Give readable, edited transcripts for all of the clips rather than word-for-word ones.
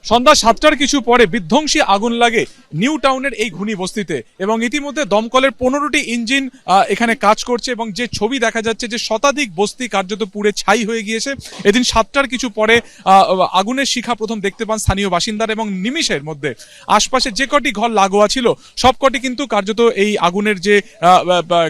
সন্ধ্যা ৭টার কিছু পরে বিধ্বংসী আগুন লাগে নিউ টাউনের এই ঘুনি বস্তিতে এবং ইতিমধ্যে দমকলের 15টি ইঞ্জিন এখানে কাজ করছে এবং যে ছবি দেখা যাচ্ছে যে শতাধিক বস্তি কার্যত পুড়ে ছাই হয়ে গিয়েছে। এদিন ৭টার কিছু পরে আগুনের শিখা প্রথম দেখতে পান স্থানীয় বাসিন্দারা এবং নিমিষের মধ্যে আশপাশে যে কটি ঘর লাগোয়া ছিল সবকটি কিন্তু কার্যত এই আগুনের যে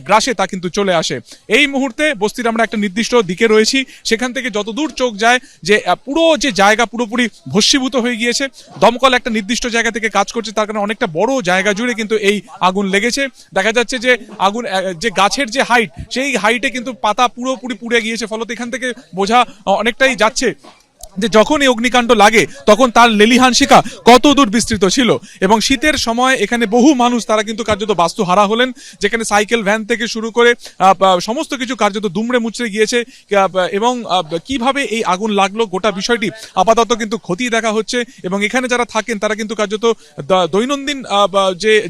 গ্রাসে তা কিন্তু চলে আসে। এই মুহূর্তে বস্তির আমরা একটা নির্দিষ্ট দিকে রয়েছি, সেখান থেকে যতদূর চোখ যায় যে পুরো যে জায়গা পুরোপুরি ভস্মীভূত হয়ে গিয়েছে। দমকল একটা নির্দিষ্ট জায়গা থেকে কাজ করছে, তার কারণে অনেকটা বড় জায়গা জুড়ে কিন্তু এই আগুন লেগেছে। দেখা যাচ্ছে যে আগুন যে গাছের যে হাইট সেই হাইটে কিন্তু পাতা পুরোপুরি পুড়ে গিয়েছে, ফলত এখান থেকে বোঝা অনেকটাই যাচ্ছে যে যখন এই অগ্নিকাণ্ড লাগে তখন তার লেলিহান শিখা কত দূর বিস্তৃত ছিল। এবং শীতের সময় এখানে বহু মানুষ তারা কিন্তু কার্যত বাস্তু হারা হলেন, যেখানে সাইকেল ভ্যান থেকে শুরু করে সমস্ত কিছু কার্যত দুমড়ে মুচড়ে গিয়েছে। এবং কিভাবে এই আগুন লাগলো গোটা বিষয়টি আপাতত কিন্তু খতিয়ে দেখা হচ্ছে। এবং এখানে যারা থাকেন তারা কিন্তু কার্যত দৈনন্দিন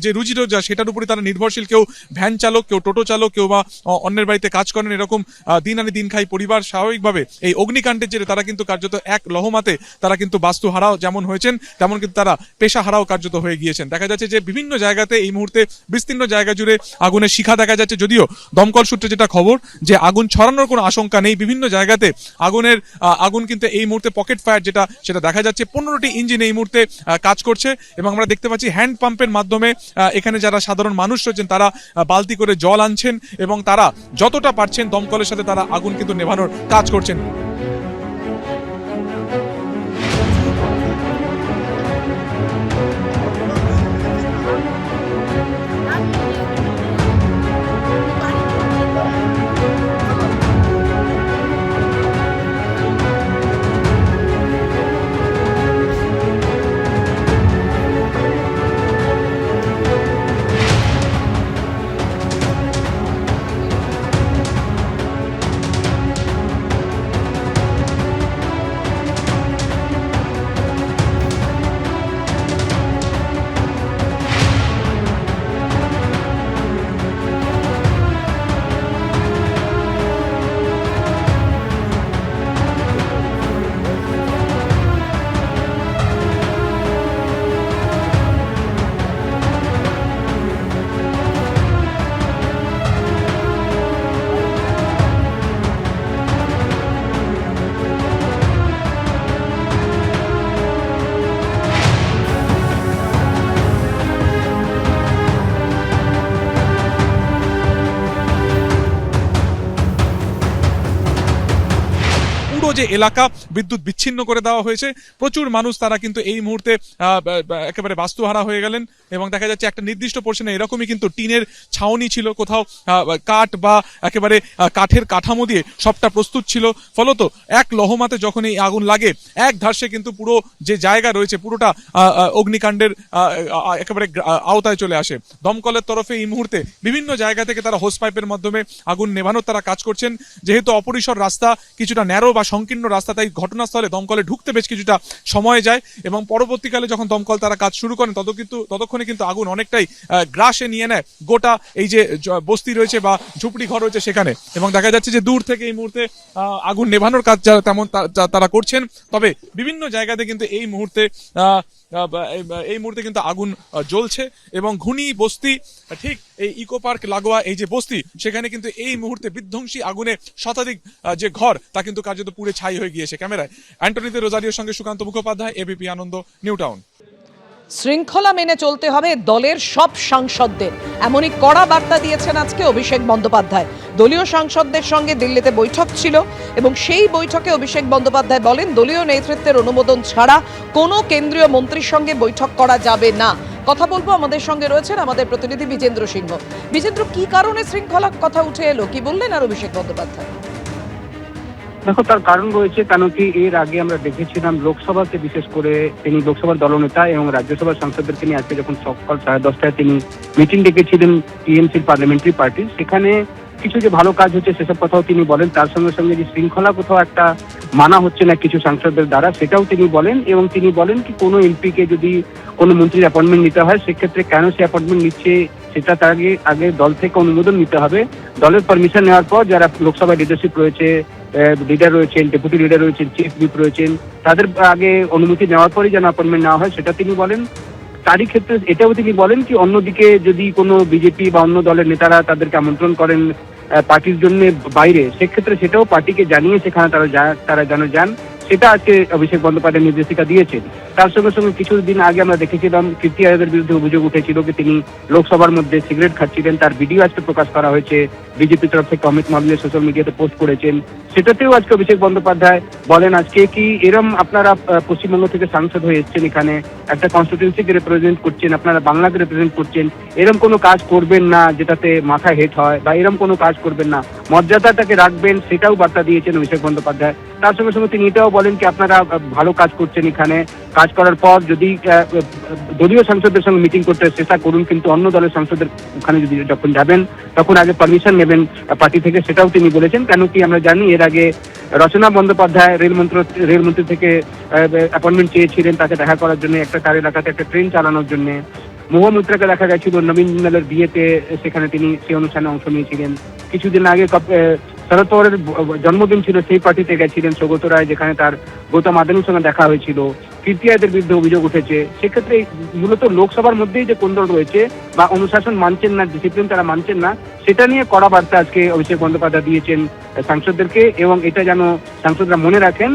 যে রুজি রোজগার সেটার উপরে তারা নির্ভরশীল। কেউ ভ্যান চালক, কেউ টোটো চালক, কেউ বা অন্যের বাড়িতে কাজ করেন, এরকম দিন আনি দিন খাই পরিবার। স্বাভাবিকভাবে এই অগ্নিকাণ্ডের জেরে তারা কিন্তু কার্যত এক লহমাতে তারা কিন্তু বাস্তু হারাও যেমন হয়েছেন তেমন কিন্তু তারা পেশা হারাও কার্যত হয়ে গিয়েছেন। দেখা যাচ্ছে যে বিভিন্ন জায়গাতে এই মুহূর্তে বিস্তীর্ণ জায়গা জুড়ে আগুনের শিখা দেখা যাচ্ছে, যদিও দমকল সূত্রে যেটা খবর যে আগুন ছড়ানোর কোনো আশঙ্কা নেই। বিভিন্ন জায়গাতে আগুন কিন্তু এই মুহূর্তে পকেট ফায়ার সেটা দেখা যাচ্ছে। 15টি ইঞ্জিন এই মুহূর্তে কাজ করছে এবং আমরা দেখতে পাচ্ছি হ্যান্ড পাম্পের মাধ্যমে এখানে যারা সাধারণ মানুষ রয়েছেন তারা বালতি করে জল আনছেন এবং তারা যতটা পারছেন দমকলের সাথে তারা আগুন কিন্তু নেভানোর কাজ করছেন। যে এলাকা বিদ্যুৎ বিচ্ছিন্ন করে দেওয়া হয়েছে, প্রচুর মানুষ তারা কিন্তু এই মুহূর্তে একেবারে বাস্তুহারা হয়ে গেলেন। এবং দেখা যাচ্ছে একটা নির্দিষ্ট পোর্শনে এরকমই কিন্তু টিনের ছাউনি ছিল, কোথাও কাঠ বা একেবারে কাঠের কাঠামো দিয়ে সবটা প্রস্তুত ছিল। ফলত এক লহমাতে যখন এই আগুন লাগে এক ধার্সে কিন্তু পুরো যে জায়গা রয়েছে পুরোটা অগ্নিকাণ্ডের একেবারে আওতায় চলে আসে। দমকলের তরফে এই মুহূর্তে বিভিন্ন জায়গা থেকে তারা হোস পাইপের মাধ্যমে আগুন নেভানোর তারা কাজ করছেন। যেহেতু অপরিসর রাস্তা, কিছুটা ন্যারো বা সংকীর্ণ রাস্তা, তাই ঘটনাস্থলে দমকলে ঢুকতে বেশ কিছুটা সময় যায় এবং পরবর্তীকালে যখন দমকল তারা কাজ শুরু করেন ততক্ষণে কিন্তু আগুন অনেকটাই গ্রাসে নিয়ে নেয় গোটা এই যে বস্তি রয়েছে বা ঝুপড়ি ঘর রয়েছে সেখানে। এবং দেখা যাচ্ছে যে দূর থেকে এই মুহূর্তে আগুন নেভানোর কাজ তেমন তারা করছেন। তবে বিভিন্ন জায়গাতে কিন্তু এই মুহূর্তে কিন্তু আগুন জ্বলছে এবং ঘুনি বস্তি ঠিক এই ইকো পার্ক লাগোয়া এই যে বস্তি সেখানে কিন্তু এই মুহূর্তে বিধ্বংসী আগুনে শতাধিক যে ঘর তা কিন্তু কার্যত পুড়ে ছাই হয়ে গিয়েছে। ক্যামেরায় অ্যান্টনিতে রোজারিওর সঙ্গে সুকান্ত মুখোপাধ্যায়, এবিপি আনন্দ, নিউ টাউন। শৃঙ্খলা মেনে চলতে হবে দলের সব সাংসদদের, এমনই কড়া বার্তা দিয়েছেন আজকে অভিষেক বন্দ্যোপাধ্যায়। দলীয় সাংসদদের সঙ্গে দিল্লিতে বৈঠক ছিল এবং সেই বৈঠকে অভিষেক বন্দ্যোপাধ্যায় বলেন দলীয় নেতৃত্বের অনুমোদন ছাড়া কোনো কেন্দ্রীয় মন্ত্রীর সঙ্গে বৈঠক করা যাবে না। কথা বলবো, আমাদের সঙ্গে রয়েছেন আমাদের প্রতিনিধি বিজেন্দ্র সিংহ। বিজেন্দ্র, কি কারণে শৃঙ্খলার কথা উঠে এলো, কি বললেন আর অভিষেক বন্দ্যোপাধ্যায়? দেখো, তার কারণ রয়েছে। কেন কি এর আগে আমরা দেখেছিলাম লোকসভাতে, বিশেষ করে তিনি লোকসভার দলনেতা এবং রাজ্যসভার সাংসদদেরকে নিয়ে আজকে যখন সকাল 10:30টায় তিনি মিটিং ডেকেছিলেন টিএমসির পার্লামেন্টারি পার্টি, সেখানে কিছু যে ভালো কাজ হচ্ছে সেসব কথাও তিনি বলেন। তার সঙ্গে সঙ্গে যে শৃঙ্খলা কোথাও একটা মানা হচ্ছে না কিছু সাংসদদের দ্বারা সেটাও তিনি বলেন। এবং তিনি বলেন কি কোনো এমপিকে যদি কোনো মন্ত্রীর অ্যাপয়েন্টমেন্ট নিতে হয় সেক্ষেত্রে কেন সে অ্যাপয়েন্টমেন্ট নিচ্ছে সেটা তার আগে দল থেকে অনুমোদন নিতে হবে। দলের পারমিশন নেওয়ার পর যারা লোকসভায় লিডারশিপ রয়েছে লিডার রয়েছেন, ডেপুটি লিডার রয়েছেন, চিফ হুইপ রয়েছেন, তাদের আগে অনুমতি নেওয়ার পরেই যেন অ্যাপয়েন্টমেন্ট নেওয়া হয় সেটা তিনি বলেন। তারই ক্ষেত্রে এটাও তিনি বলেন কি অন্যদিকে যদি কোনো বিজেপি বা অন্য দলের নেতারা তাদেরকে আমন্ত্রণ করেন পার্টির জন্য বাইরে, সেক্ষেত্রে সেটাও পার্টিকে জানিয়ে সেখানে তারা যেন যান, সেটা আজকে অভিষেক বন্দ্যোপাধ্যায় নির্দেশিকা দিয়েছেন। তার সঙ্গে সঙ্গে কিছুদিন আগে আমরা দেখেছিলাম কীর্তি আয়োগের বিরুদ্ধে অভিযোগ উঠেছিল যে তিনি লোকসভার মধ্যে সিগারেট খাচ্ছিলেন, তার ভিডিও আজকে প্রকাশ করা হয়েছে, বিজেপির তরফ থেকে অমিত মালভিয়া সোশ্যাল মিডিয়াতে পোস্ট করেছেন। সেটাতেও আজকে অভিষেক বন্দ্যোপাধ্যায় বলেন আজকে কি এরম আপনারা পশ্চিমবঙ্গ থেকে সাংসদ হয়ে এসছেন, এখানে একটা কনস্টিটিউন্সিকে রিপ্রেজেন্ট করছেন, আপনারা বাংলাকে রিপ্রেজেন্ট করছেন, এরম কোনো কাজ করবেন না যেটাতে মাথা হেট হয়, বা এরম কোনো কাজ করবেন না, মর্যাদাটাকে রাখবেন, সেটাও বার্তা দিয়েছেন অভিষেক বন্দ্যোপাধ্যায়। তার সঙ্গে সঙ্গে তিনি এটাও বলেন কি আপনারা ভালো কাজ করছেন, এখানে কাজ করার পর যদি দলীয় সাংসদদের সঙ্গে মিটিং করতে চেষ্টা করুন, কিন্তু অন্য দলের সাংসদদের ওখানে যদি যখন যাবেন তখন আগে পারমিশন নেবেন পার্টি থেকে, সেটাও তিনি বলেছেন। কেন কি আমরা জানি এর আগে রচনা বন্দ্যোপাধ্যায় রেলমন্ত্রী থেকে অ্যাপয়েন্টমেন্ট চেয়েছিলেন তাকে দেখা করার জন্য, একটা তার এলাকাতে একটা ট্রেন চালানোর জন্য। মহুয়া দেখা গেছিল নবীন জিন্দালের বিয়েতে, সেখানে তিনি সেই অনুষ্ঠানে অংশ নিয়েছিলেন। কিছুদিন আগে শরদ পাওয়ারের জন্মদিন ছিল, সেই পার্টিতে গেছিলেন সৌগত রায়, যেখানে তার গৌতম আদানির সঙ্গে দেখা হয়েছিল। কীর্তি আয়োগের বিরুদ্ধে অভিযোগ উঠেছে। সেক্ষেত্রে মূলত লোকসভার মধ্যেই যে কোন্দল রয়েছে বা অনুশাসন মানছেন না, ডিসিপ্লিন তারা মানছেন না, সেটা নিয়ে কড়া বার্তা আজকে অভিষেক বন্দ্যোপাধ্যায় দিয়েছেন সাংসদদেরকে, এবং এটা যেন সাংসদরা মনে রাখেন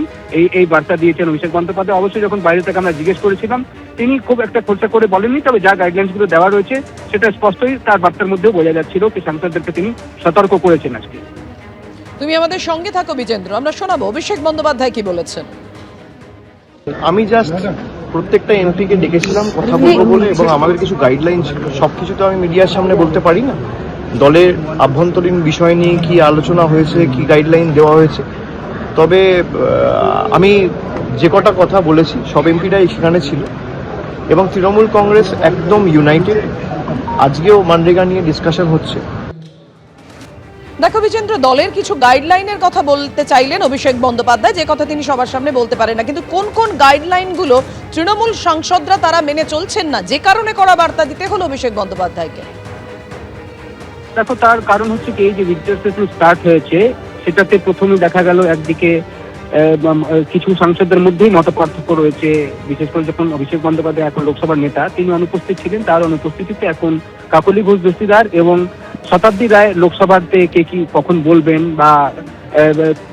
এই বার্তা দিয়েছেন অভিষেক বন্দ্যোপাধ্যায়। অবশ্যই যখন বাইরে থেকে আমরা জিজ্ঞেস করেছিলাম তিনি খুব একটা খোলসা করে বলেননি, তবে যা গাইডলাইন্স গুলো দেওয়া রয়েছে সেটা স্পষ্টই তার বার্তার মধ্যেও বোঝা যাচ্ছিল যে সাংসদদেরকে তিনি সতর্ক করেছেন আজকে। তুমি আমাদের সঙ্গে থাকো বিজেন্দ্র, আমরা শোনাবো অভিষেক বন্দ্যোপাধ্যায় কি বলেছেন। আমি জাস্ট প্রত্যেকটা এমপিকে ডেকেছিলাম কথা বলবো বলে, এবং আমাদের কিছু গাইডলাইন ছিল, সবকিছু তো আমি মিডিয়ার সামনে বলতে পারি না। দলের আভ্যন্তরীণ বিষয় নিয়ে কি আলোচনা হয়েছে, কি গাইডলাইন দেওয়া হয়েছে, তবে আমি যে কটা কথা বলেছি সব এমপিরাই সেখানে ছিল, এবং তৃণমূল কংগ্রেস একদম ইউনাইটেড। আজকেও মানরেগা নিয়ে ডিসকাশন হচ্ছে। দেখো বিজেন্দ্র, দলের কিছু গাইডলাইনের কথা বলতে চাইলেন অভিষেক বন্দ্যোপাধ্যায়, যে কথা তিনি সবার সামনে বলতে পারেন না, কিন্তু কোন কোন গাইডলাইনগুলো তৃণমূল সাংসদরা তারা মেনে চলছেন না, যে কারণে কড়া বার্তা দিতে হলো অভিষেক বন্দ্যোপাধ্যায়কে? দেখো তার কারণ হচ্ছে কি এই যে উইথড্রয়াল স্টার্ট হয়েছে, সেটাতে প্রথমে দেখা গেল একদিকে কিছু সাংসদদের মধ্যেই মত পার্থক্য রয়েছে। বিশেষ করে যখন অভিষেক বন্দ্যোপাধ্যায় এখন লোকসভার নেতা, তিনি অনুপস্থিত ছিলেন, তার অনুপস্থিতিতে এখন কাকলি ঘোষ দস্তিদার এবং শতাব্দী রায় লোকসভাতে কে কি কখন বলবেন বা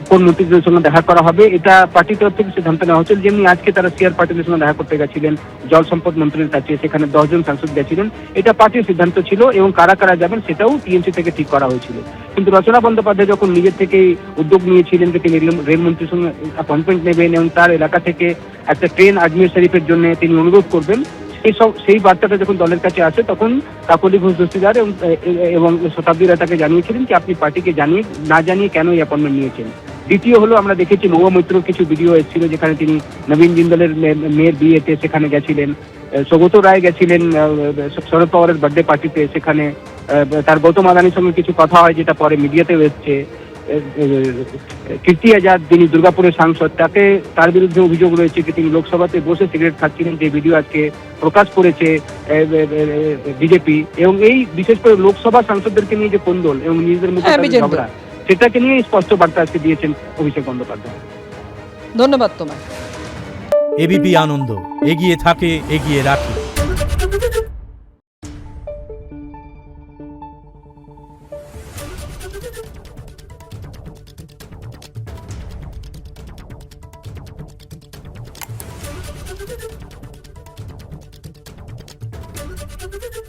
কোন মন্ত্রীদের সঙ্গে দেখা করা হবে, এটা পার্টির তরফ থেকে সিদ্ধান্ত নেওয়া হচ্ছিল। যেমনি আজকে তারা সিআর পাটিলের সঙ্গে দেখা করতে গেছিলেন জল সম্পদ মন্ত্রীর কাছে, সেখানে 10 জন সাংসদ গেছিলেন, এটা পার্টির সিদ্ধান্ত ছিল, এবং কারা কারা যাবেন সেটাও টিএমসি থেকে ঠিক করা হয়েছিল। কিন্তু রচনা বন্দ্যোপাধ্যায় যখন নিজের থেকেই উদ্যোগ নিয়েছিলেন যে তিনি রেলমন্ত্রীর সঙ্গে অ্যাপয়েন্টমেন্ট নেবেন এবং তার এলাকা থেকে একটা ট্রেন আজমির শরীফের জন্য তিনি অনুরোধ করবেন, সেই বার্তাটা যখন দলের কাছে আসে তখন কাকলি ঘোষ দস্তিদার এবং শতাব্দী রায় তাকে জানিয়েছিলেন কি আপনি পার্টিকে না জানিয়ে কেন এই অ্যাপয়েন্টমেন্ট নিয়েছেন। দ্বিতীয় হলো আমরা দেখেছি মহুয়া মৈত্রর কিছু ভিডিও এসেছিল, যেখানে তিনি নবীন জিন্দালের মেয়ের বিয়েতে সেখানে গেছিলেন, সৌগত রায় গেছিলেন শরদ পাওয়ারের বার্থডে পার্টিতে, সেখানে তার গৌতম আদানির সঙ্গে কিছু কথা হয় যেটা পরে মিডিয়াতেও এসছে। কীর্তি আজাদ যিনি দুর্গাপুরের সাংসদ, তার বিরুদ্ধে অভিযোগ রয়েছে যে তিনি লোকসভাতে বসে সিগারেট খাচ্ছিলেন, যে ভিডিও আজকে প্রকাশ করেছে বিজেপি। এবং এই বিশেষ করে লোকসভা সাংসদদেরকে নিয়ে যে কোন্দল এবং নিজেদের মধ্যে ঝগড়া, সেটাকে নিয়ে স্পষ্ট বার্তা আজকে দিয়েছেন অভিষেক বন্দ্যোপাধ্যায়। ধন্যবাদ তোমায়। এবিপি আনন্দ, এগিয়ে থাকে, এগিয়ে রাখে। Thank you.